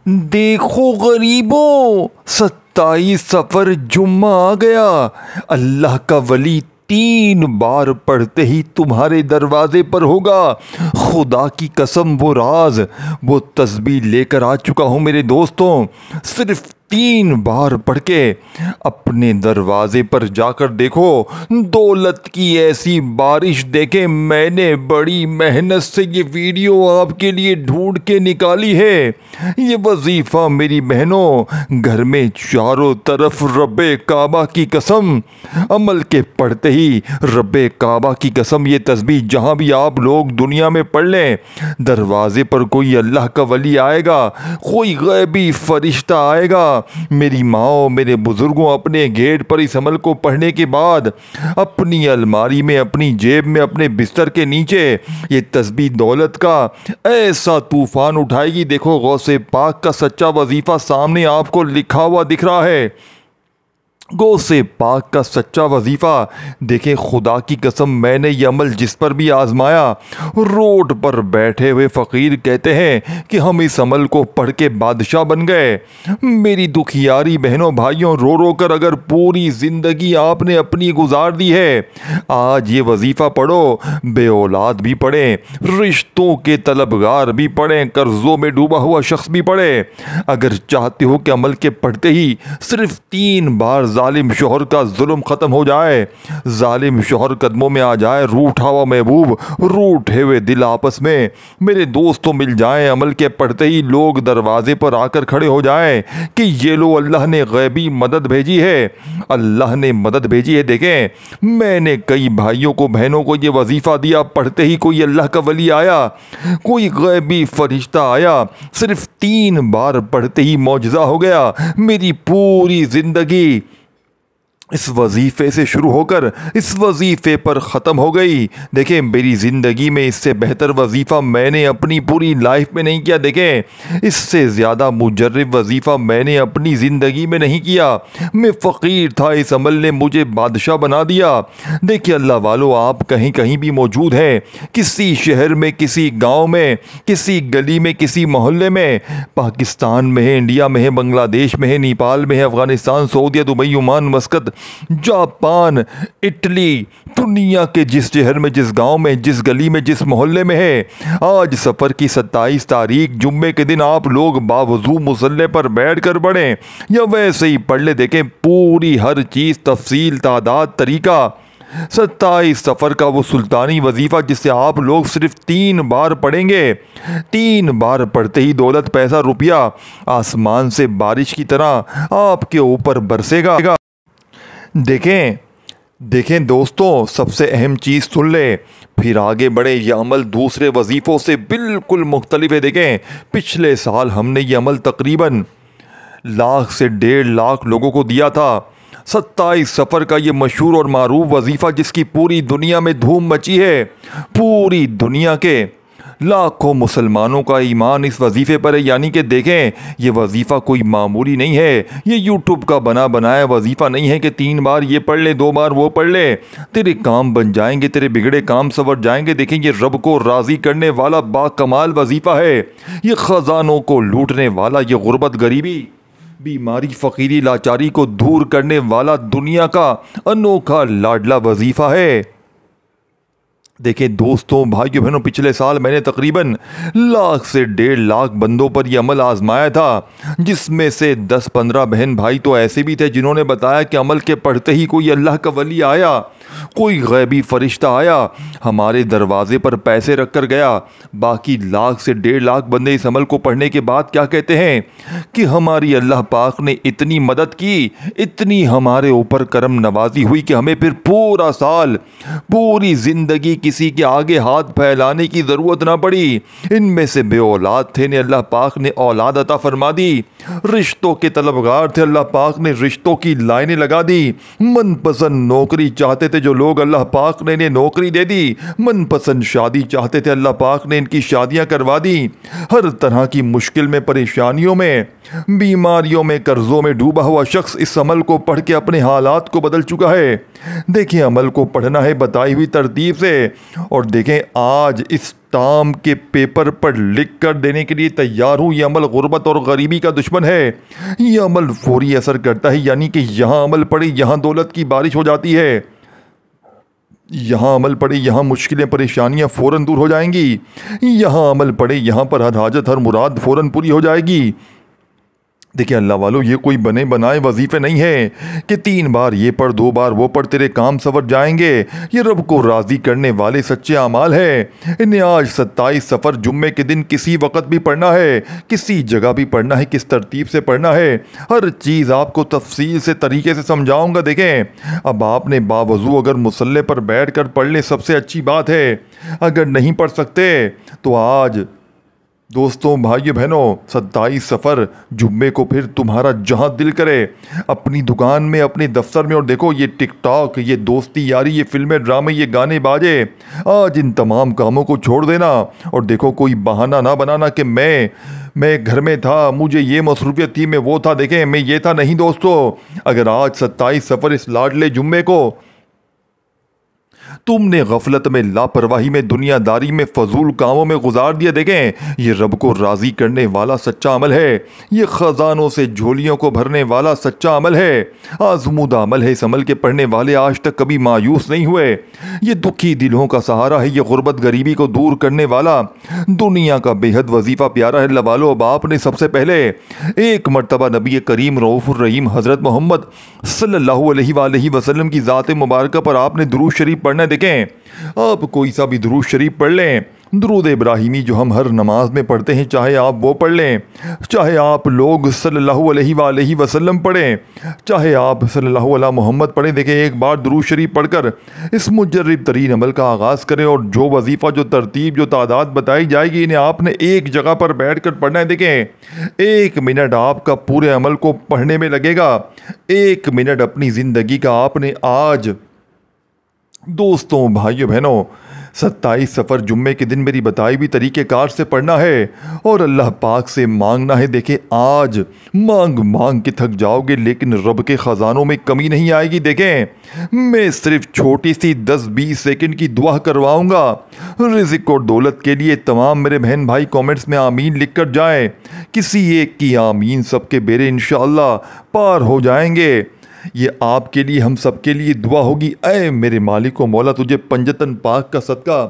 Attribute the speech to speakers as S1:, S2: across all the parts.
S1: देखो गरीबों, 27 सफर जुम्मा आ गया। अल्लाह का वली 3 बार पढ़ते ही तुम्हारे दरवाजे पर होगा। खुदा की कसम वो राज, वो तस्बीह लेकर आ चुका हूँ मेरे दोस्तों। सिर्फ 3 बार पढ़ के अपने दरवाजे पर जाकर देखो, दौलत की ऐसी बारिश देखे। मैंने बड़ी मेहनत से ये वीडियो आपके लिए ढूंढ के निकाली है। ये वजीफ़ा मेरी बहनों, घर में चारों तरफ रब्बे काबा की कसम, अमल के पढ़ते ही रब्बे काबा की कसम, ये तस्बीह जहाँ भी आप लोग दुनिया में पढ़ लें, दरवाजे पर कोई अल्लाह का वली आएगा, कोई गैबी फरिश्ता आएगा। मेरी माओ, मेरे बुजुर्गों, अपने गेट पर इस अमल को पढ़ने के बाद अपनी अलमारी में, अपनी जेब में, अपने बिस्तर के नीचे ये तस्बीह दौलत का ऐसा तूफान उठाएगी। देखो गौसे पाक का सच्चा वजीफ़ा सामने आपको लिखा हुआ दिख रहा है। गौसे पाक का सच्चा वजीफ़ा देखें। खुदा की कसम, मैंने ये अमल जिस पर भी आजमाया, रोड पर बैठे हुए फ़कीर कहते हैं कि हम इस अमल को पढ़ के बादशाह बन गए। मेरी दुखियारी बहनों भाइयों, रो रो कर अगर पूरी ज़िंदगी आपने अपनी गुजार दी है, आज ये वजीफ़ा पढ़ो। बे औलाद भी पढ़ें, रिश्तों के तलबगार भी पढ़ें, कर्ज़ों में डूबा हुआ शख्स भी पढ़े। अगर चाहते हो कि अमल के पढ़ते ही सिर्फ 3 बार जालिम शोहर का जुल्म ख़त्म हो जाए, जालिम शोहर कदमों में आ जाए, रूठा हुआ महबूब, रूठे हुए दिल आपस में मेरे दोस्तों मिल जाएं, अमल के पढ़ते ही लोग दरवाजे पर आकर खड़े हो जाएं कि ये लो अल्लाह ने गैबी मदद भेजी है, अल्लाह ने मदद भेजी है। देखें, मैंने कई भाइयों को, बहनों को ये वजीफ़ा दिया, पढ़ते ही कोई अल्लाह का वली आया, कोई गैबी फरिश्ता आया। सिर्फ 3 बार पढ़ते ही मौजज़ा हो गया। मेरी पूरी ज़िंदगी इस वजीफ़े से शुरू होकर इस वजीफ़े पर ख़त्म हो गई। देखें, मेरी ज़िंदगी में इससे बेहतर वजीफ़ा मैंने अपनी पूरी लाइफ में नहीं किया। देखें, इससे ज़्यादा मुजर्रब वजीफ़ा मैंने अपनी ज़िंदगी में नहीं किया। मैं फ़कीर था, इस अमल ने मुझे बादशाह बना दिया। देखिए अल्लाह वालों, आप कहीं कहीं भी मौजूद हैं, किसी शहर में, किसी गाँव में, किसी गली में, किसी मोहल्ले में, पाकिस्तान में है, इंडिया में है, बांग्लादेश में है, नेपाल में है, अफ़गानिस्तान, सऊदीया, Dubai, Oman, Muscat, Japan, Italy, दुनिया के जिस शहर में, जिस गांव में, जिस गली में, जिस मोहल्ले में है, आज सफ़र की 27 तारीख जुम्मे के दिन आप लोग बावजू मुसल्ले पर बैठ कर पढ़ें या वैसे ही पढ़ ले। देखें, पूरी हर चीज़, तफसील, तादाद, तरीका, 27 सफ़र का वो सुल्तानी वजीफ़ा जिससे आप लोग सिर्फ 3 बार पढ़ेंगे। 3 बार पढ़ते ही दौलत, पैसा, रुपया आसमान से बारिश की तरह आपके ऊपर बरसेगा। देखें दोस्तों, सबसे अहम चीज़ सुन ले, फिर आगे बढ़े। यह अमल दूसरे वजीफ़ों से बिल्कुल मुख्तलिफ है। देखें, पिछले साल हमने ये अमल तकरीबन 1 से 1.5 लाख लोगों को दिया था। 27 सफ़र का ये मशहूर और मारूफ वजीफ़ा जिसकी पूरी दुनिया में धूम मची है, पूरी दुनिया के लाखों मुसलमानों का ईमान इस वजीफ़े पर है। यानी कि देखें, ये वजीफ़ा कोई मामूली नहीं है, ये यूट्यूब का बना बनाया वजीफ़ा नहीं है कि 3 बार ये पढ़ ले, 2 बार वो पढ़ ले, तेरे काम बन जाएंगे, तेरे बिगड़े काम संवर जाएंगे। देखें, ये रब को राज़ी करने वाला बाकमाल वजीफ़ा है, ये ख़जानों को लूटने वाला, ये गुर्बत, गरीबी, बीमारी, फ़कीरी, लाचारी को दूर करने वाला दुनिया का अनोखा लाडला वजीफ़ा है। देखें दोस्तों, भाइयों बहनों, पिछले साल मैंने तकरीबन 1 से 1.5 लाख बंदों पर यह अमल आजमाया था, जिसमें से 10-15 बहन भाई तो ऐसे भी थे जिन्होंने बताया कि अमल के पढ़ते ही कोई अल्लाह का वली आया, कोई गैबी फरिश्ता आया, हमारे दरवाजे पर पैसे रख कर गया। बाकी 1 से 1.5 लाख बंदे इस अमल को पढ़ने के बाद क्या कहते हैं कि हमारी अल्लाह पाक ने इतनी मदद की, इतनी हमारे ऊपर करम नवाजी हुई कि हमें फिर पूरा साल, पूरी ज़िंदगी किसी के आगे हाथ फैलाने की ज़रूरत ना पड़ी। इनमें से बे औलाद थे ने अल्लाह पाक ने औलाद अता फरमा दी, रिश्तों के तलबगार थे, अल्लाह पाक ने रिश्तों की लाइनें लगा दी, मनपसंद नौकरी चाहते थे जो लोग अल्लाह पाक ने इन्हें नौकरी दे दी, मनपसंद शादी चाहते थे अल्लाह पाक ने इनकी शादियां करवा दी। हर तरह की मुश्किल में, परेशानियों में, बीमारियों में, कर्जों में डूबा हुआ शख्स इस अमल को पढ़ के अपने हालात को बदल चुका है। देखिए, अमल को पढ़ना है बताई हुई तरतीब से, और देखें आज इस टाम के पेपर पर लिख कर देने के लिए तैयार हूँ। यह अमल गुर्बत और गरीबी का दुश्मन है। यह अमल फौरी असर करता है, यानी कि यहाँ अमल पड़े यहाँ दौलत की बारिश हो जाती है। यहाँ अमल पड़े यहाँ मुश्किलें परेशानियाँ फ़ौरन दूर हो जाएंगी। यहाँ अमल पड़े यहाँ पर हर हाजत हर मुराद फ़ौरन पूरी हो जाएगी। देखिए अल्लाह वालों, ये कोई बने बनाए वजीफ़े नहीं है कि 3 बार ये पढ़ 2 बार वो पढ़ तेरे काम सवर जाएंगे। ये रब को राज़ी करने वाले सच्चे अमाल है। इन्हें आज 27 सफ़र जुम्मे के दिन किसी वक़्त भी पढ़ना है, किसी जगह भी पढ़ना है, किस तरतीब से पढ़ना है, हर चीज़ आपको तफसील से तरीके से समझाऊँगा। देखें, अब आपने बावजू अगर मुसल्ले पर बैठ कर पढ़ लें सबसे अच्छी बात है। अगर नहीं पढ़ सकते तो आज दोस्तों, भाइयों बहनों, 27 सफ़र जुम्मे को फिर तुम्हारा जहां दिल करे, अपनी दुकान में, अपने दफ्तर में, और देखो ये टिकटॉक, ये दोस्ती यारी, ये फिल्में ड्रामे, ये गाने बाजे, आज इन तमाम कामों को छोड़ देना। और देखो, कोई बहाना ना बनाना कि मैं घर में था, मुझे ये मसरूफियत थी, मैं वो था, देखें मैं ये था। नहीं दोस्तों, अगर आज 27 सफ़र इस लाडले जुम्मे को तुमने गफलत में, लापरवाही में, दुनियादारी में, फजूल कामों में गुजार दिया, देखें ये रब को राज़ी करने वाला सच्चा अमल है। ये ख़जानों से झोलियों को भरने वाला सच्चा अमल है। आज़मूदा अमल है। इस अमल के पढ़ने वाले आज तक कभी मायूस नहीं हुए। ये दुखी दिलों का सहारा है। ये गुर्बत गरीबी को दूर करने वाला दुनिया का बेहद वजीफ़ा प्यारा है। लबालो, अब आपने सबसे पहले एक मरतबा नबी करीम रऊफ़ुर रहीम हज़रत मोहम्मद सल्लल्लाहु अलैहि वसल्लम की ज़ात मुबारक पर आपने दुरूद शरीफ पढ़ना। देखें, आप कोई सा भी दुरूद शरीफ पढ़ लें, दुरूद इब्राहिमी जो हम हर नमाज में पढ़ते हैं, चाहे आप वो पढ़ लें, चाहे आप लोग सल्लल्लाहु अलैहि वसल्लम पढ़ें, चाहे आप सल्लल्लाहु अला मोहम्मद पढ़ें। देखें, एक बार दुरूद शरीफ पढ़कर इस मुजर्रिब तरीन अमल का आगाज़ करें, और जो वजीफ़ा, जो तरतीब, जो तादाद बताई जाएगी, इन्हें आपने एक जगह पर बैठ कर पढ़ना है। देखें, 1 मिनट आपका पूरे अमल को पढ़ने में लगेगा। 1 मिनट अपनी ज़िंदगी का आपने आज दोस्तों, भाइयों बहनों, 27 सफ़र जुम्मे के दिन मेरी बताई हुई तरीक़ेकार से पढ़ना है और अल्लाह पाक से मांगना है। देखें, आज मांग मांग के थक जाओगे, लेकिन रब के ख़जानों में कमी नहीं आएगी। देखें, मैं सिर्फ छोटी सी 10-20 सेकंड की दुआ करवाऊँगा रिज़्क़ और दौलत के लिए। तमाम मेरे बहन भाई कमेंट्स में आमीन लिख कर जाएँ। किसी एक की आमीन सबके बेरे इंशाअल्लाह पार हो जाएंगे। ये आपके लिए, हम सब के लिए दुआ होगी। ऐ मेरे मालिक व मौला, तुझे पंजतन पाक का सदका,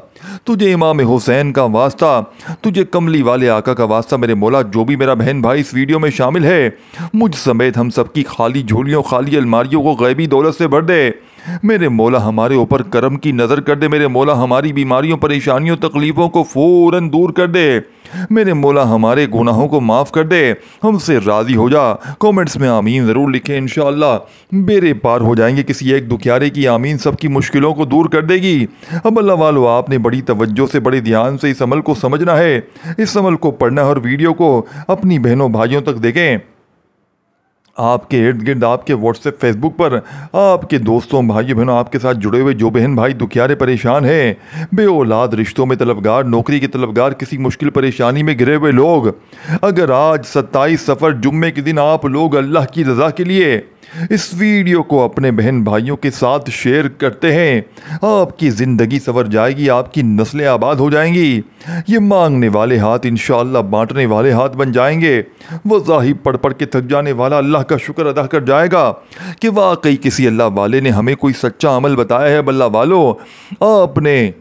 S1: तुझे इमाम हुसैन का वास्ता, तुझे कमली वाले आका का वास्ता, मेरे मौला जो भी मेरा बहन भाई इस वीडियो में शामिल है, मुझ समेत हम सब की खाली झोलियों, खाली अलमारियों को गैबी दौलत से भर दे। मेरे मौला हमारे ऊपर करम की नज़र कर दे। मेरे मौला हमारी बीमारियों, परेशानियों, तकलीफ़ों को फ़ौरन दूर कर दे। मेरे मौला हमारे गुनाहों को माफ़ कर दे, हमसे राज़ी हो जा। कमेंट्स में आमीन ज़रूर लिखें, इंशाअल्लाह बेरे पार हो जाएंगे। किसी एक दुखियारे की आमीन सबकी मुश्किलों को दूर कर देगी। अब अल्लाह वालों, आपने बड़ी तवज्जो से, बड़े ध्यान से इस अमल को समझना है, इस अमल को पढ़ना है और वीडियो को अपनी बहनों भाइयों तक देखें। आपके इर्द गिर्द, आपके व्हाट्सएप, फेसबुक पर आपके दोस्तों, भाइयों बहनों, आपके साथ जुड़े हुए जो बहन भाई दुखियारे परेशान हैं, बे औलाद, रिश्तों में तलबगार, नौकरी के तलबगार, किसी मुश्किल परेशानी में घिरे हुए लोग, अगर आज 27 सफ़र जुम्मे के दिन आप लोग अल्लाह की रज़ा के लिए इस वीडियो को अपने बहन भाइयों के साथ शेयर करते हैं, आपकी ज़िंदगी संवर जाएगी, आपकी नस्लें आबाद हो जाएंगी। ये मांगने वाले हाथ इंशाअल्लाह बांटने वाले हाथ बन जाएंगे। वज़ाहिब पढ़ पढ़ के थक जाने वाला अल्लाह का शुक्र अदा कर जाएगा कि वाकई किसी अल्लाह वाले ने हमें कोई सच्चा अमल बताया है। अल्लाह वालों, आपने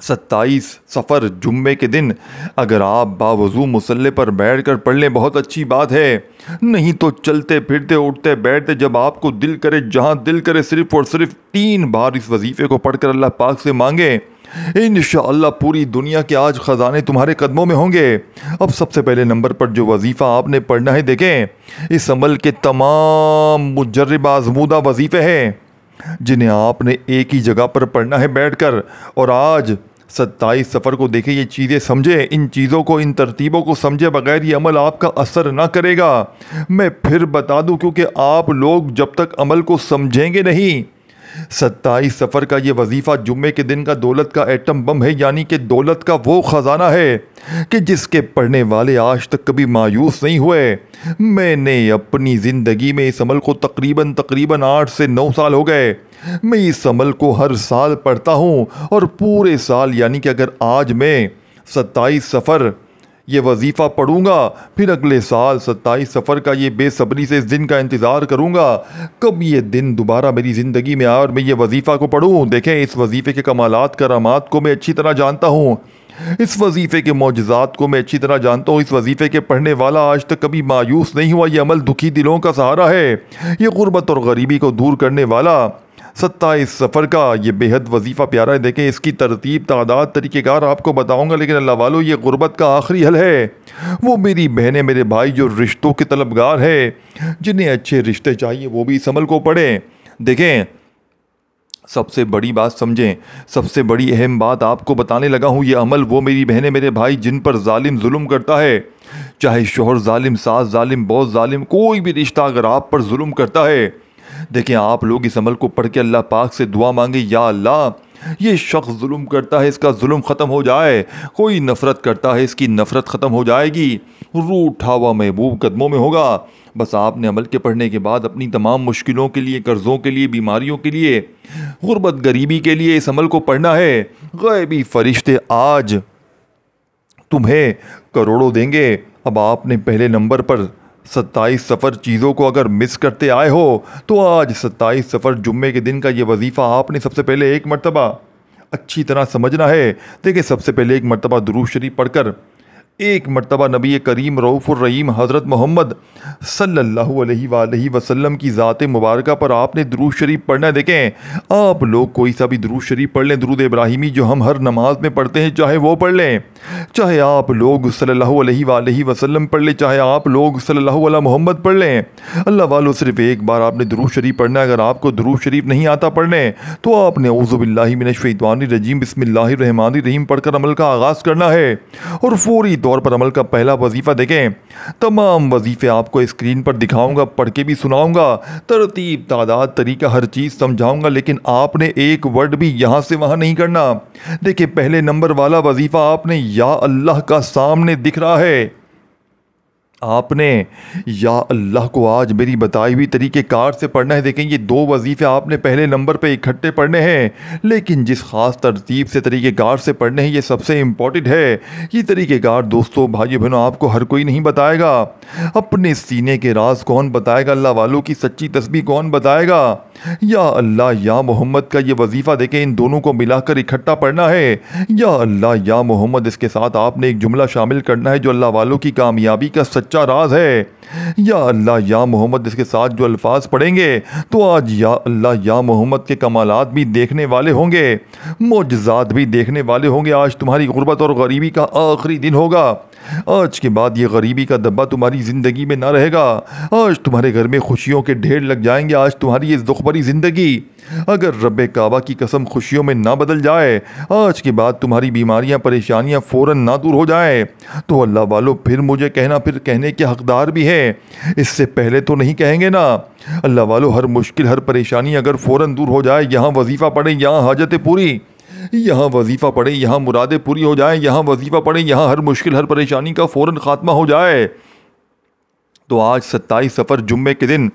S1: 27 सफ़र जुम्मे के दिन अगर आप बावजू मुसल्ले पर बैठ कर पढ़ लें, बहुत अच्छी बात है। नहीं तो चलते फिरते, उठते बैठते, जब आपको दिल करे, जहाँ दिल करे, सिर्फ़ और सिर्फ 3 बार इस वजीफ़े को पढ़कर अल्लाह पाक से मांगे, इंशाअल्लाह पूरी दुनिया के आज ख़जाने तुम्हारे कदमों में होंगे। अब सबसे पहले नंबर पर जो वजीफ़ा आपने पढ़ना है, देखें इस अमल के तमाम मुजर्रिब आज़मूदा वजीफ़े हैं जिन्हें आपने एक ही जगह पर पढ़ना है बैठकर। और आज 27 सफ़र को देखें, ये चीज़ें समझे, इन चीज़ों को, इन तरतीबों को समझे बगैर ये अमल आपका असर ना करेगा। मैं फिर बता दूं, क्योंकि आप लोग जब तक अमल को समझेंगे नहीं, 27 सफ़र का ये वजीफ़ा जुम्मे के दिन का दौलत का एटम बम है, यानी कि दौलत का वो ख़जाना है कि जिसके पढ़ने वाले आज तक कभी मायूस नहीं हुए। मैंने अपनी ज़िंदगी में इस अमल को तकरीबन 8 से 9 साल हो गए। मैं इस अमल को हर साल पढ़ता हूँ और पूरे साल, यानी कि अगर आज मैं 27 सफ़र ये वजीफ़ा पढ़ूंगा, फिर अगले साल 27 सफ़र का ये बेसब्री से इस दिन का इंतज़ार करूंगा कब ये दिन दोबारा मेरी ज़िंदगी में आए और मैं ये वजीफ़ा को पढ़ूं। देखें, इस वजीफ़े के कमालात करामात को मैं अच्छी तरह जानता हूँ, इस वजीफ़े के मौजज़ात को मैं अच्छी तरह जानता हूँ। इस वजीफ़े के पढ़ने वाला आज तक कभी मायूस नहीं हुआ। ये अमल दुखी दिलों का सहारा है, ये गुर्बत और गरीबी को दूर करने वाला 27 सफ़र का ये बेहद वजीफ़ा प्यारा है। देखें, इसकी तरतीब, तादाद, तरीक़ेकार आपको बताऊंगा, लेकिन अल्लाह वालों, ये गुर्बत का आखिरी हल है। वो मेरी बहनें, मेरे भाई जो रिश्तों के तलबगार है, जिन्हें अच्छे रिश्ते चाहिए, वो भी इस अमल को पढ़ें। देखें, सबसे बड़ी बात समझें, सबसे बड़ी अहम बात आपको बताने लगा हूँ। ये अमल वो मेरी बहनें, मेरे भाई जिन पर जालिम जुल्म करता है, चाहे शोहर जालिम, सास जालिम, बॉस जालिम, कोई भी रिश्ता अगर आप पर जुल्म करता है, देखिए, आप लोग इस अमल को पढ़ के अल्लाह पाक से दुआ मांगे, या अल्लाह, ये शख्स जुल्म करता है, इसका जुल्म ख़त्म हो जाए। कोई नफ़रत करता है, इसकी नफ़रत ख़त्म हो जाएगी। रूठा हुआ महबूब कदमों में होगा। बस आपने अमल के पढ़ने के बाद अपनी तमाम मुश्किलों के लिए, कर्ज़ों के लिए, बीमारियों के लिए, गुर्बत गरीबी के लिए इस अमल को पढ़ना है। गैबी फरिश्ते आज तुम्हें करोड़ों देंगे। अब आपने पहले नंबर पर 27 सफ़र चीज़ों को अगर मिस करते आए हो, तो आज 27 सफ़र जुम्मे के दिन का ये वजीफ़ा आपने सबसे पहले एक मरतबा अच्छी तरह समझना है। देखिए, सबसे पहले एक मरतबा दुरूद शरीफ पढ़कर, एक मरतबा नबी करीम रऊफ़ुर रहीम हज़रत मोहम्मद सल्लल्लाहु अलैहि वसल्लम की ज़ात मुबारका पर आपने दुरूद शरीफ पढ़ना है। देखें, आप लोग कोई सा भी दुरूद शरीफ पढ़ लें, दुरूद इब्राहिमी जो हम हर नमाज में पढ़ते हैं, चाहे वो पढ़ लें, चाहे आप लोग सल्लल्लाहु अलैहि वसल्लम पढ़ लें, चाहे आप लोग सल्लल्लाहु अला मोहम्मद पढ़ लें, अल्लाह वालों, सिर्फ एक बार आपने दुरूद शरीफ पढ़ना है। अगर आपको दुरूद शरीफ नहीं आता पढ़ने, तो आपने औज़ु बिल्लाहि मिनश शैतानिर रजीम बिस्मिल्लाहिर रहमानिर रहीम पढ़कर अमल का आगाज़ करना है। और फौरी तौर पर अमल का पहला वजीफ़ा देखें, तमाम वजीफ़े आपको स्क्रीन पर दिखाऊंगा, पढ़ के भी सुनाऊंगा, तरतीब, तादाद, तरीका, हर चीज़ समझाऊंगा, लेकिन आपने एक वर्ड भी यहाँ से वहाँ नहीं करना। देखिए, पहले नंबर वाला वजीफ़ा आपने या अल्लाह का सामने दिख रहा है, आपने या अल्लाह को आज मेरी बताई हुई तरीके कार से पढ़ना है। देखें, ये दो वजीफ़े आपने पहले नंबर पे इकट्ठे पढ़ने हैं, लेकिन जिस ख़ास तरतीब से तरीके कार से पढ़ने हैं, ये सबसे इम्पॉर्टेंट है। ये तरीके कार दोस्तों, भाइयों बहनों, आपको हर कोई नहीं बताएगा। अपने सीने के राज कौन बताएगा, अल्लाह वालों की सच्ची तस्बीह कौन बताएगा। या अल्लाह या मोहम्मद का ये वजीफ़ा देखें, इन दोनों को मिलाकर इकट्ठा पढ़ना है। या अल्लाह या मोहम्मद, इसके साथ आपने एक जुमला शामिल करना है जो अल्लाह वालों की कामयाबी का सच्चा राज है। या अल्लाह या मोहम्मद, इसके साथ जो अल्फाज पढ़ेंगे, तो आज या अल्लाह या मोहम्मद के कमालात भी देखने वाले होंगे, मोजज़ात भी देखने वाले होंगे। आज तुम्हारी गुर्बत और गरीबी का आखिरी दिन होगा। आज के बाद ये गरीबी का दब्बा तुम्हारी ज़िंदगी में ना रहेगा। आज तुम्हारे घर में खुशियों के ढेर लग जाएंगे। आज तुम्हारी इस दुख भरी ज़िंदगी अगर रब्बे काबा की कसम खुशियों में ना बदल जाए, आज के बाद तुम्हारी बीमारियां, परेशानियां फ़ौरन ना दूर हो जाए, तो अल्लाह वालों, फिर मुझे कहना, फिर कहने के हकदार भी है, इससे पहले तो नहीं कहेंगे ना। अल्लाह वालों, हर मुश्किल, हर परेशानी अगर फ़ौरन दूर हो जाए, यहाँ वजीफ़ा पढ़े, यहाँ हाजतें पूरी, यहाँ वजीफ़ा पढ़े, यहाँ मुरादें पूरी हो जाए, यहाँ वजीफ़ा पढ़े, यहाँ हर मुश्किल, हर परेशानी का फ़ौरन ख़ात्मा हो जाए, तो आज 27 सफ़र जुम्मे के दिन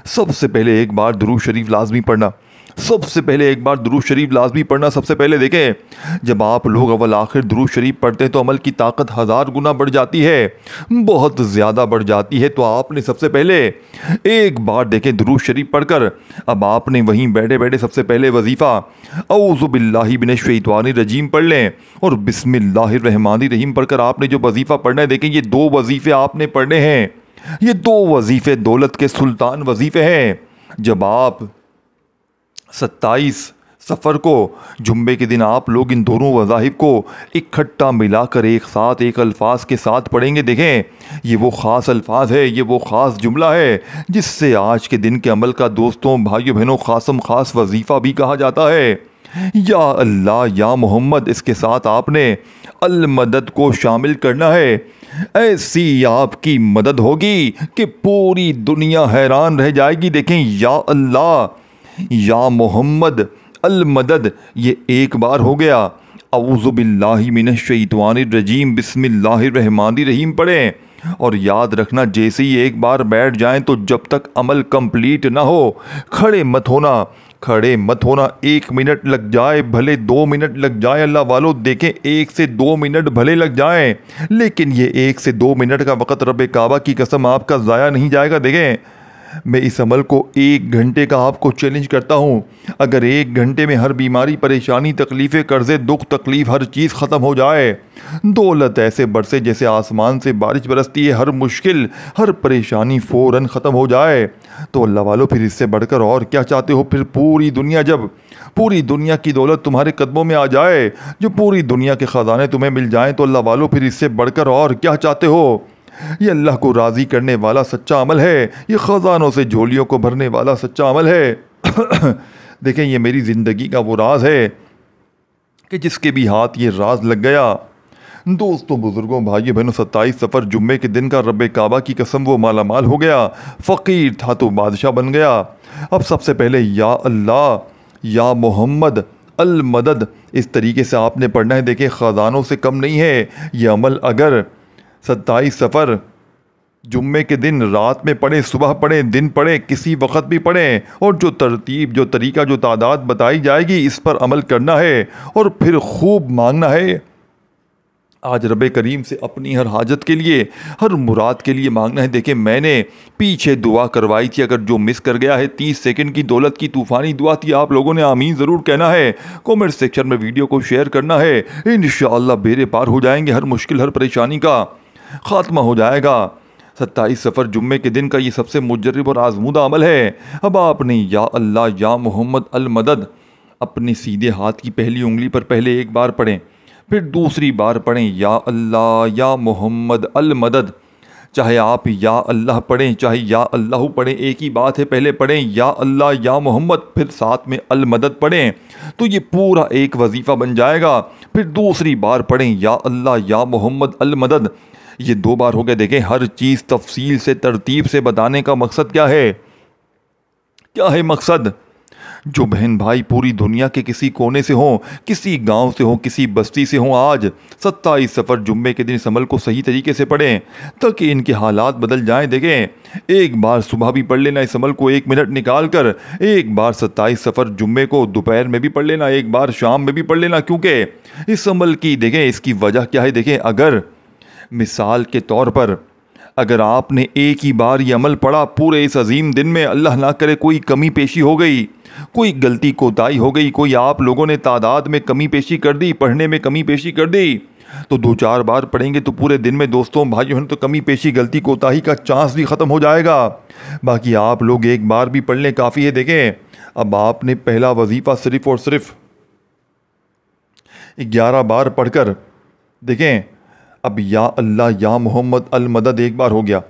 S1: सबसे पहले एक बार दुरूद शरीफ लाजमी पढ़ना। सबसे पहले एक बार दुरूद शरीफ लाजमी पढ़ना। सबसे पहले देखें, जब आप लोग अव्वल आखिर दुरूद शरीफ पढ़ते हैं तो अमल की ताकत 1000 गुना बढ़ जाती है, बहुत ज़्यादा बढ़ जाती है। तो आपने सबसे पहले एक बार देखें दुरूद शरीफ पढ़कर, अब आपने वहीं बैठे बैठे सबसे पहले वजीफ़ा औज़ु बिल्लाहि मिनश शैतानिर रजीम पढ़ लें और बिस्मिल्लाहिर रहमानिर रहीम पढ़कर आपने जो वजीफ़ा पढ़ना है, देखें, ये दो वजीफ़े आपने पढ़ने हैं। ये दो वजीफ़े दौलत के सुल्तान वजीफ़े हैं। जब आप 27 सफ़र को जुम्मे के दिन आप लोग इन दोनों वज़ाहिब को इकट्ठा मिलाकर एक साथ एक अल्फाज के साथ पढ़ेंगे, देखें, ये वो ख़ास अल्फाज है, ये वो ख़ास जुमला है जिससे आज के दिन के अमल का दोस्तों, भाइयों बहनों, ख़ासम ख़ास वजीफ़ा भी कहा जाता है। या अल्लाह या मोहम्मद, इसके साथ आपने अल मदद को शामिल करना है। ऐसी आपकी मदद होगी कि पूरी दुनिया हैरान रह जाएगी। देखें, या अल्लाह, या मोहम्मद अल मदद, ये एक बार हो गया। औज़ु बिल्लाहि मिनश शैतानिर रजीम बिस्मिल्लाहिर रहमानिर रहीम पढ़ें। और याद रखना, जैसे ही एक बार बैठ जाएं तो जब तक अमल कंप्लीट ना हो खड़े मत होना, खड़े मत होना। 1 मिनट लग जाए भले 2 मिनट लग जाए, अल्लाह वालों देखें 1 से 2 मिनट भले लग जाएं, लेकिन ये 1 से 2 मिनट का वक़्त रब काबा की कसम आपका ज़ाया नहीं जाएगा। देखें, मैं इस अमल को 1 घंटे का आपको चैलेंज करता हूँ। अगर 1 घंटे में हर बीमारी, परेशानी, तकलीफ़ें, कर्ज़े, दुख, तकलीफ़, हर चीज़ ख़त्म हो जाए, दौलत ऐसे बरसे जैसे आसमान से बारिश बरसती है, हर मुश्किल, हर परेशानी फ़ौरन ख़त्म हो जाए, तो अल्लाह वालों फिर इससे बढ़कर और क्या चाहते हो? फिर पूरी दुनिया, जब पूरी दुनिया की दौलत तुम्हारे कदमों में आ जाए, जो पूरी दुनिया के ख़जाने तुम्हें मिल जाएं, तो अल्लाह वालों फिर इससे बढ़कर और क्या चाहते हो? ये अल्लाह को राज़ी करने वाला सच्चा अमल है, ये ख़जानों से झोलियों को भरने वाला सच्चा अमल है। देखें, ये मेरी ज़िंदगी का वो राज है कि जिसके भी हाथ ये राज लग गया। दोस्तों, बुज़ुर्गों, भाइयों बहनों, 27 सफ़र जुम्मे के दिन का रब काबा की कसम वो माला माल हो गया। फ़कीर था तो बादशाह बन गया। अब सबसे पहले या अल्लाह या मोहम्मद अल मदद, इस तरीके से आपने पढ़ना है। देखें, ख़जानों से कम नहीं है ये अमल। अगर 27 सफ़र जुम्मे के दिन रात में पढ़ें, सुबह पढ़ें, दिन पढ़ें, किसी वक्त भी पढ़ें, और जो तरतीब, जो तरीका, जो तादाद बताई जाएगी, इस पर अमल करना है और फिर खूब मांगना है। आज रब करीम से अपनी हर हाजत के लिए, हर मुराद के लिए मांगना है। देखें, मैंने पीछे दुआ करवाई थी, अगर जो मिस कर गया है, 30 सेकंड की दौलत की तूफ़ानी दुआ थी, आप लोगों ने आमीन ज़रूर कहना है, कमेंट सेक्शन में वीडियो को शेयर करना है। इंशाअल्लाह बेड़े पार हो जाएंगे, हर मुश्किल, हर परेशानी का ख़ात्मा हो जाएगा। 27 सफ़र जुम्मे के दिन का ये सबसे मुजर्रब और आज़मूदा अमल है। अब आपने या अल्लाह या मोहम्मद अल मदद अपने सीधे हाथ की पहली उंगली पर पहले एक बार पढ़ें, फिर दूसरी बार पढ़ें या अल्लाह या मोहम्मद अल मदद। चाहे आप या अल्लाह पढ़ें, चाहे या अल्लाह पढ़ें, एक ही बात है। पहले पढ़ें या अल्लाह या मोहम्मद, फिर साथ में अल मदद पढ़ें, तो ये पूरा एक वजीफ़ा बन जाएगा। फिर दूसरी बार पढ़ें या अल्लाह या मोहम्मद अल मदद, ये 2 बार हो गए। देखें, हर चीज़ तफसील से, तरतीब से बताने का मकसद क्या है? क्या है मकसद? जो बहन भाई पूरी दुनिया के किसी कोने से हों, किसी गांव से हों, किसी बस्ती से हों, आज 27 सफ़र जुम्मे के दिन इस अमल को सही तरीके से पढ़ें ताकि इनके हालात बदल जाएं। देखें, एक बार सुबह भी पढ़ लेना इस अमल को 1 मिनट निकाल कर, एक बार 27 सफ़र जुम्मे को दोपहर में भी पढ़ लेना, एक बार शाम में भी पढ़ लेना। क्योंकि इस अमल की, देखें, इसकी वजह क्या है? देखें, अगर मिसाल के तौर पर अगर आपने एक ही बार ये अमल पढ़ा पूरे इस अजीम दिन में, अल्लाह ना करे कोई कमी पेशी हो गई, कोई गलती कोताही हो गई, कोई आप लोगों ने तादाद में कमी पेशी कर दी, पढ़ने में कमी पेशी कर दी, तो 2-4 बार पढ़ेंगे तो पूरे दिन में दोस्तों, भाइयों, तो कमी पेशी, गलती कोताही का चांस भी ख़त्म हो जाएगा। बाकी आप लोग एक बार भी पढ़ लें काफ़ी है। देखें, अब आपने पहला वजीफ़ा सिर्फ़ और सिर्फ 11 बार पढ़कर, देखें, अब या अल्लाह या मोहम्मद अल मदद एक बार हो गया,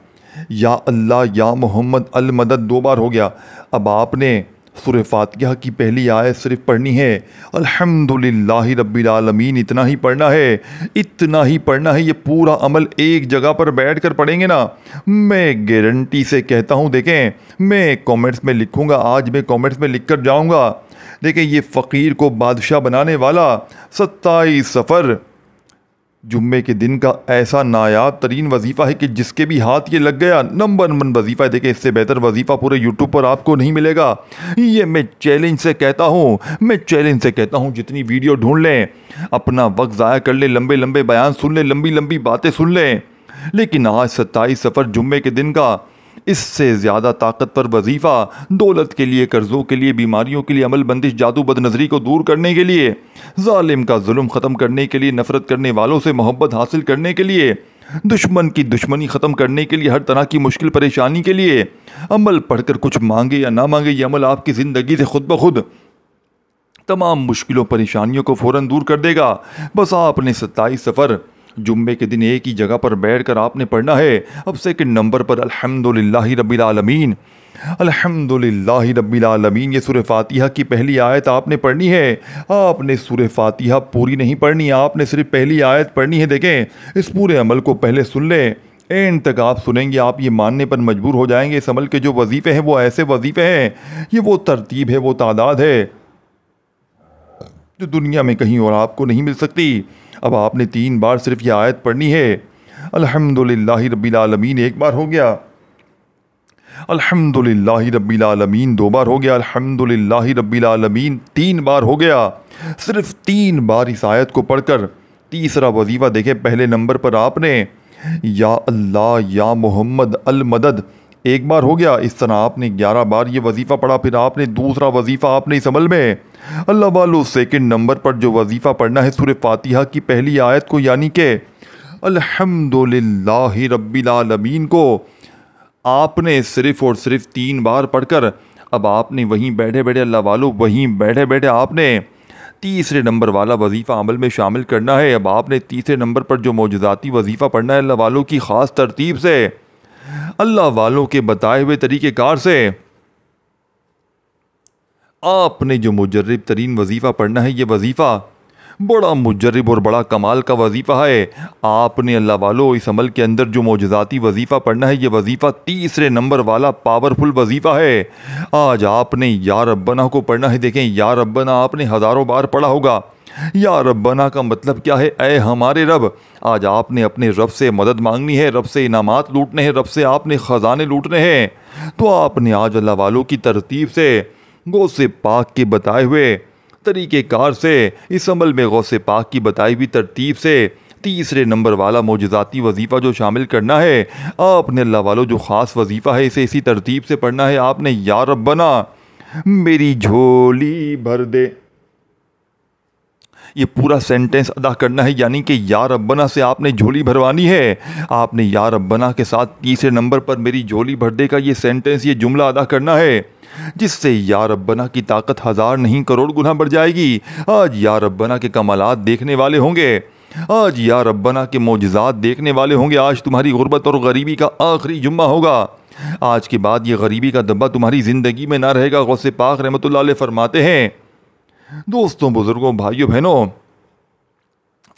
S1: या अल्लाह या मोहम्मद अल मदद 2 बार हो गया। अब आपने सूरह फातिहा की पहली आयत सिर्फ पढ़नी है, अल्हम्दुलिल्लाहि रब्बिल आलमीन, इतना ही पढ़ना है, इतना ही पढ़ना है। ये पूरा अमल एक जगह पर बैठ कर पढ़ेंगे ना, मैं गारंटी से कहता हूँ, देखें, मैं कमेंट्स में लिखूँगा, आज मैं कमेंट्स में लिख कर जाऊँगा। देखें, ये फ़कीर को बादशाह बनाने वाला 27 सफ़र जुम्मे के दिन का ऐसा नायाब तरीन वजीफ़ा है कि जिसके भी हाथ ये लग गया, नंबर 1 वजीफ़ा है। देखिए, इससे बेहतर वजीफ़ा पूरे यूट्यूब पर आपको नहीं मिलेगा। ये मैं चैलेंज से कहता हूँ, मैं चैलेंज से कहता हूँ, जितनी वीडियो ढूंढ लें, अपना वक्त ज़ाया कर लें, लंबे लंबे बयान सुन लें, लंबी लंबी बातें सुन लें, लेकिन आज 27 सफ़र जुम्मे के दिन का इससे ज़्यादा ताकतवर वजीफ़ा, दौलत के लिए, कर्ज़ों के लिए, बीमारियों के लिए, अमल बंदिश, जादू बदनज़री को दूर करने के लिए, जालिम का जुल्म ख़त्म करने के लिए, नफ़रत करने वालों से मोहब्बत हासिल करने के लिए, दुश्मन की दुश्मनी ख़त्म करने के लिए, हर तरह की मुश्किल परेशानी के लिए अमल पढ़कर कुछ मांगे या ना मांगे, ये अमल आपकी ज़िंदगी से खुद ब खुद तमाम मुश्किलों परेशानियों को फ़ौरन दूर कर देगा। बस आपने 27 सफ़र जुम्मे के दिन एक ही जगह पर बैठकर आपने पढ़ना है। अब सेकंड नंबर पर अल्हम्दुलिल्लाहि रब्बिल आलमीन, अल्हम्दुलिल्लाहि रब्बिल आलमीन, ये सूरह फातिहा की पहली आयत आपने पढ़नी है। आपने सूरह फातिहा पूरी नहीं पढ़नी, आपने सिर्फ पहली आयत पढ़नी है। देखें, इस पूरे अमल को पहले सुन लें, एंड तक आप सुनेंगे, आप ये मानने पर मजबूर हो जाएंगे इस अमल के जो वजीफ़े हैं वो ऐसे वजीफ़े हैं, ये वो तरतीब है, वो तादाद है जो दुनिया में कहीं और आपको नहीं मिल सकती। अब आपने 3 बार सिर्फ ये आयत पढ़नी है। अल्हम्दुलिल्लाहि रब्बिल आलमीन 1 बार हो गया, अल्हम्दुलिल्लाहि रब्बिल आलमीन 2 बार हो गया, अल्हम्दुलिल्लाहि रब्बिल आलमीन 3 बार हो गया। सिर्फ 3 बार इस आयत को पढ़कर तीसरा वजीफ़ा देखें, पहले नंबर पर आपने या अल्लाह या मोहम्मद अल मदद 1 बार हो गया। इस तरह आपने 11 बार ये वजीफ़ा पढ़ा। फिर आपने दूसरा वजीफ़ा आपने इस अमल में अल्लाह वालों सेकंड नंबर पर जो वजीफ़ा पढ़ना है सूरह फातिहा की पहली आयत को, यानी कि अल्हम्दुलिल्लाहि रब्बिल आलमीन को आपने सिर्फ और सिर्फ 3 बार पढ़कर अब आपने वहीं बैठे बैठे अल्लाह वालों वहीं बैठे बैठे आपने तीसरे नंबर वाला वजीफ़ा अमल में शामिल करना है। अब आपने तीसरे नंबर पर जो मौजज़ाती वजीफ़ा पढ़ना है अल्लाह वालों की ख़ास तरतीब से, अल्लाह वालों के बताए हुए तरीक़ेकार से आपने जो मुजर्रिब तरीन वजीफ़ा पढ़ना है। ये वजीफ़ा बड़ा मुजर्रिब और बड़ा कमाल का वजीफ़ा है। आपने अल्लाह वालों इस अमल के अंदर जो मौजज़ाती वजीफ़ा पढ़ना है, ये वजीफ़ा तीसरे नंबर वाला पावरफुल वजीफ़ा है। आज आपने या रब्बना को पढ़ना है। देखें, या रब्बना आपने हज़ारों बार पढ़ा होगा। या रब्बना का मतलब क्या है? ऐ हमारे रब। आज आपने अपने रब से मदद मांगनी है, रब से इनामात लूटने हैं, रब से आपने ख़जाने लूटने हैं। तो आपने आज अल्लाह वालों की तरतीब से गौसे पाक के बताए हुए तरीक़ेकार से इस अमल में गौसे पाक की बताई हुई तरतीब से तीसरे नंबर वाला मौजज़ाती वजीफ़ा जो शामिल करना है, आपने अल्लाह वालों जो ख़ास वजीफ़ा है इसे इसी तरतीब से पढ़ना है। आपने या रब्बना मेरी झोली भर दे, ये पूरा सेंटेंस अदा करना है, यानी कि या रब्बना से आपने झोली भरवानी है। आपने या रब्बना के साथ तीसरे नंबर पर मेरी झोली भर दे का ये सेंटेंस, ये जुमला अदा करना है, जिससे या रब्बना की ताकत 1000 नहीं करोड़ गुना बढ़ जाएगी। आज या रब्बना के कमालात देखने वाले होंगे, आज या रब्बना के मौजज़ात देखने वाले होंगे। आज तुम्हारी गुर्बत और गरीबी का आखिरी जुम्मा होगा। आज के बाद ये गरीबी का दब्बा तुम्हारी ज़िंदगी में ना रहेगा। गौसे पाक रहमतुल्लाह अलैह फरमाते हैं, दोस्तों, बुजुर्गों, भाइयों बहनों,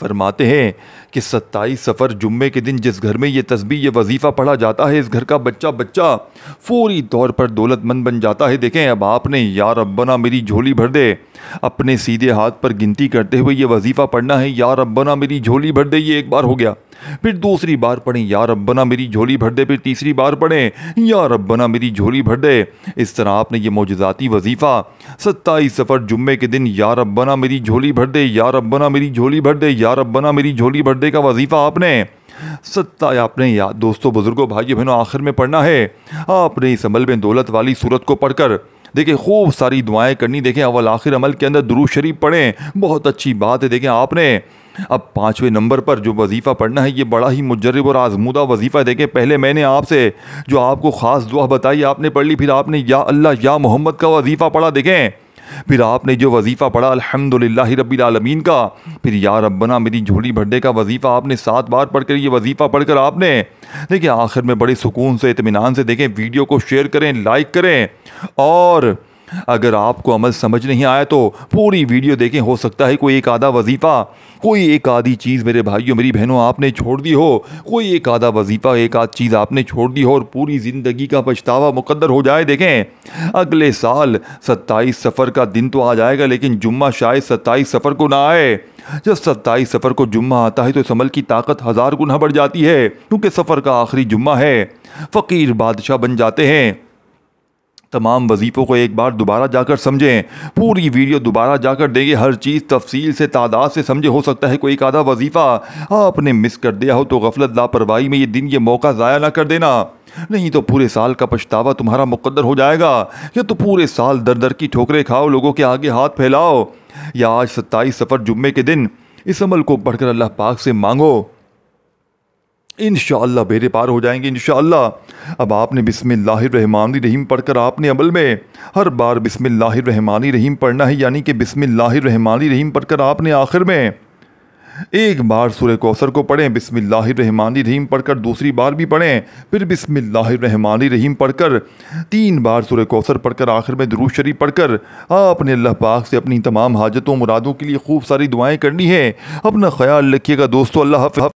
S1: फरमाते हैं कि 27 सफ़र जुम्मे के दिन जिस घर में ये तस्बीह ये वजीफ़ा पढ़ा जाता है, इस घर का बच्चा बच्चा फौरी तौर पर दौलतमंद बन जाता है। देखें, अब आपने या रब्बना मेरी झोली भर दे अपने सीधे हाथ पर गिनती करते हुए ये वजीफ़ा पढ़ना है। या रब्बना मेरी झोली भर दे, ये 1 बार हो गया। फिर दूसरी बार पढ़ें या रब्बना मेरी झोली भर दे, फिर तीसरी बार पढ़ें या रब्बना मेरी झोली भर दे। इस तरह आपने ये मौजज़ाती वजीफ़ा 27 सफ़र जुम्मे के दिन या रब्बना मेरी झोली भर दे, या रब्बना मेरी झोली भर दे, या रब्बना मेरी झोली भर दे का वजीफ़ा आपने या दोस्तों, बुजुर्गों, भाइयों बहनों आखिर में पढ़ना है। आपने इस अमल में दौलत वाली सूरत को पढ़कर देखिए खूब सारी दुआएं करनी। देखें, अव्वल आखिर अमल के अंदर दुरूद शरीफ पढ़ें, बहुत अच्छी बात है। देखें, आपने अब 5वें नंबर पर जो वजीफ़ा पढ़ना है ये बड़ा ही मुजर्रिब और आजमूदा वजीफ़ा है। देखें, पहले मैंने आपसे जो आपको ख़ास दुआ बताई आपने पढ़ ली, फिर आपने या अल्लाह या मोहम्मद का वजीफ़ा पढ़ा। देखें, फिर आपने जो वजीफ़ा पढ़ा अल्हम्दुलिल्लाहि रब्बिल आलमीन का, फिर या रब्बना मेरी झोली भर दे का वजीफ़ा आपने 7 बार पढ़कर ये वजीफ़ा पढ़कर आपने देखिए आखिर में बड़े सुकून से इत्मीनान से देखें वीडियो को शेयर करें, लाइक करें, और अगर आपको अमल समझ नहीं आया तो पूरी वीडियो देखें। हो सकता है कोई एक आधा वजीफ़ा, कोई एक आधी चीज़ मेरे भाइयों मेरी बहनों आपने छोड़ दी हो, कोई एक आधा वजीफ़ा एक आध चीज़ आपने छोड़ दी हो और पूरी ज़िंदगी का पछतावा मुकद्दर हो जाए। देखें, अगले साल 27 सफ़र का दिन तो आ जाएगा, लेकिन जुम्मा शायद 27 सफ़र को ना आए। जब 27 सफ़र को जुम्मा आता है तो इस अमल की ताकत 1000 गुना बढ़ जाती है, क्योंकि सफ़र का आखिरी जुम्मा है। फ़कीर बादशाह बन जाते हैं। तमाम वजीफ़ों को एक बार दोबारा जाकर समझें, पूरी वीडियो दोबारा जाकर देंगे, हर चीज़ तफसील से तादाद से समझे। हो सकता है कोई एक आधा वजीफ़ा आपने मिस कर दिया हो, तो गफलत लापरवाही में ये दिन ये मौका ज़ाया ना कर देना, नहीं तो पूरे साल का पछतावा तुम्हारा मुकद्दर हो जाएगा। या तो पूरे साल दर दर की ठोकरें खाओ, लोगों के आगे हाथ फैलाओ, या आज 27 सफ़र जुम्मे के दिन इस अमल को पढ़कर अल्लाह पाक से मांगो, इंशाअल्लाह बेड़े पार हो जाएंगे इंशाअल्लाह। अब आपने बिस्मिल्लाहिर्रहमानिर्रहीम पढ़कर आपने अमल में हर बार बिस्मिल्लाहिर्रहमानिर्रहीम पढ़ना है, यानी कि बिस्मिल्लाहिर्रहमानिर्रहीम पढ़कर आपने आखिर में एक बार सूरह कौसर को पढ़ें, बिस्मिल्लाहिर्रहमानिर्रहीम पढ़कर दूसरी बार भी पढ़ें, फिर बिस्मिल्लाहिर्रहमानिर्रहीम पढ़कर 3 बार सूरह कौसर पढ़कर आखिर में दुरूद शरीफ पढ़कर आपने अल्लाह पाक से अपनी तमाम हाजतों मुरादों के लिए खूब सारी दुआएं करनी है। अपना ख्याल रखिएगा दोस्तों, अल्लाह हाफ़िज़।